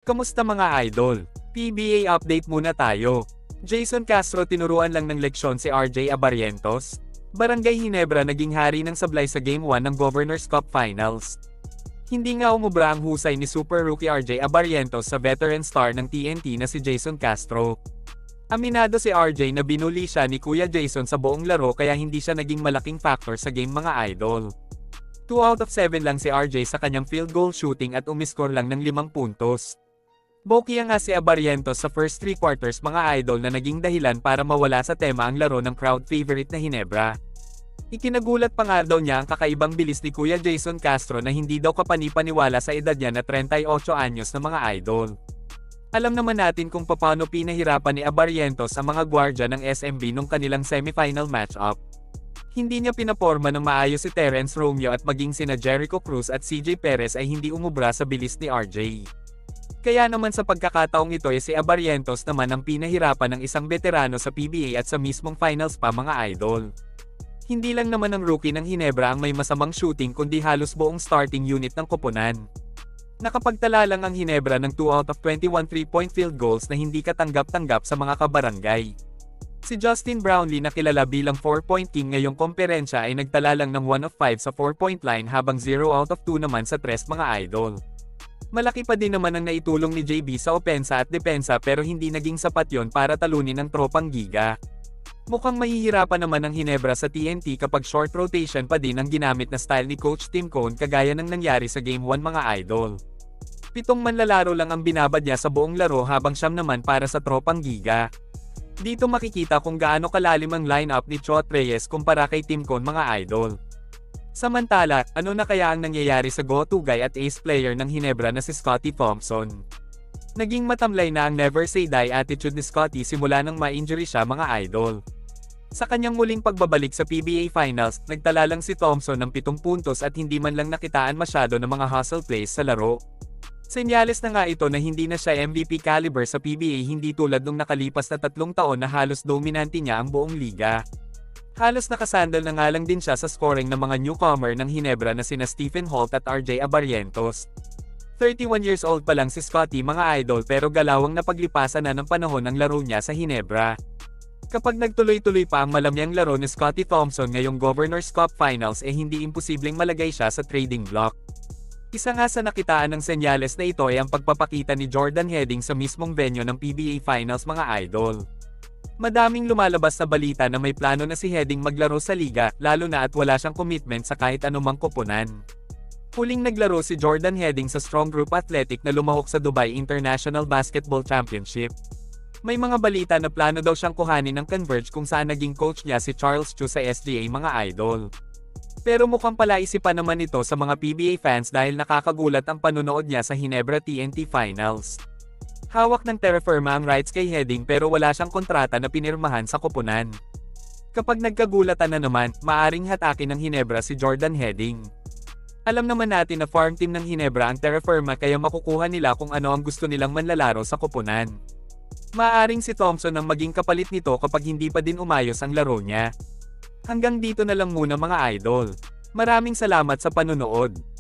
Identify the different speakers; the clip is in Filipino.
Speaker 1: Kamusta mga idol? PBA update muna tayo. Jason Castro tinuruan lang ng leksyon si RJ Abarrientos. Barangay Ginebra naging hari ng sablay sa Game 1 ng Governors Cup Finals. Hindi nga umubra ang husay ni Super Rookie RJ Abarrientos sa veteran star ng TNT na si Jason Castro. Aminado si RJ na binuli siya ni Kuya Jason sa buong laro kaya hindi siya naging malaking factor sa game mga idol. 2 out of 7 lang si RJ sa kanyang field goal shooting at umiskor lang ng 5 puntos. Bokya nga si Abarrientos sa first 3 quarters mga idol na naging dahilan para mawala sa tema ang laro ng crowd favorite na Ginebra. Ikinagulat pa nga daw niya ang kakaibang bilis ni Kuya Jason Castro na hindi daw kapanipaniwala sa edad niya na 38 anyos na mga idol. Alam naman natin kung paano pinahirapan ni Abarrientos ang mga gwardya ng SMB nung kanilang semifinal matchup. Hindi niya pinaporma ng maayos si Terence Romeo at maging sina Jericho Cruz at CJ Perez ay hindi umubra sa bilis ni RJ. Kaya naman sa pagkakataong ito ay si Abarrientos naman ang pinahirapan ng isang veterano sa PBA at sa mismong finals pa mga idol. Hindi lang naman ang rookie ng Ginebra ang may masamang shooting kundi halos buong starting unit ng koponan. Nakapagtala lang ang Ginebra ng 2 out of 21 3-point field goals na hindi katanggap-tanggap sa mga kabarangay. Si Justin Brownlee na kilala bilang 4-point king ngayong komperensya ay nagtala lang ng 1 of 5 sa 4-point line habang 0 out of 2 naman sa 3 mga idol. Malaki pa din naman ang naitulong ni JB sa opensa at depensa pero hindi naging sapat yon para talunin ang tropang Giga. Mukhang mahihirapan naman ang Ginebra sa TNT kapag short rotation pa din ang ginamit na style ni Coach Tim Cone kagaya ng nangyari sa Game 1 mga idol. 7 manlalaro lang ang binabad niya sa buong laro habang 9 naman para sa tropang Giga. Dito makikita kung gaano kalalim ang lineup ni Chot Reyes kumpara kay Tim Cone mga idol. Samantala, ano na kaya ang nangyayari sa go-to guy at ace player ng Ginebra na si Scottie Thompson? Naging matamlay na ang never say die attitude ni Scottie simula nang ma-injury siya mga idol. Sa kanyang muling pagbabalik sa PBA Finals, nagtala lang si Thompson ng 7 puntos at hindi man lang nakitaan masyado ng mga hustle plays sa laro. Senyales na nga ito na hindi na siya MVP caliber sa PBA hindi tulad nung nakalipas na 3 taon na halos dominante niya ang buong liga. Halos nakasandal na nga lang din siya sa scoring ng mga newcomer ng Ginebra na sina Stephen Holt at RJ Abarrientos. 31 years old pa lang si Scottie mga idol pero galawang napaglipasan na ng panahon ang laro niya sa Ginebra. Kapag nagtuloy-tuloy pa ang malamyang laro ni Scottie Thompson ngayong Governors Cup Finals hindi imposibleng malagay siya sa trading block. Isa nga sa nakitaan ng senyales na ito ay ang pagpapakita ni Jordan Heading sa mismong venue ng PBA Finals mga idol. Madaming lumalabas na balita na may plano na si Heading maglaro sa liga, lalo na at wala siyang commitment sa kahit anumang koponan. Huling naglaro si Jordan Heading sa Strong Group Athletic na lumahok sa Dubai International Basketball Championship. May mga balita na plano daw siyang kuhanin ng Converge kung saan naging coach niya si Charles Chu sa SGA mga idol. Pero mukhang palaisipan naman ito sa mga PBA fans dahil nakakagulat ang panunood niya sa Ginebra TNT Finals. Hawak ng Terra Firma ang rights kay Heading pero wala siyang kontrata na pinirmahan sa koponan. Kapag nagkagulatan na naman, maaring hatakin ng Ginebra si Jordan Heading. Alam naman natin na farm team ng Ginebra ang Terra Firma kaya makukuha nila kung ano ang gusto nilang manlalaro sa koponan. Maaring si Thompson ang maging kapalit nito kapag hindi pa din umayos ang laro niya. Hanggang dito na lang muna mga idol. Maraming salamat sa panunood.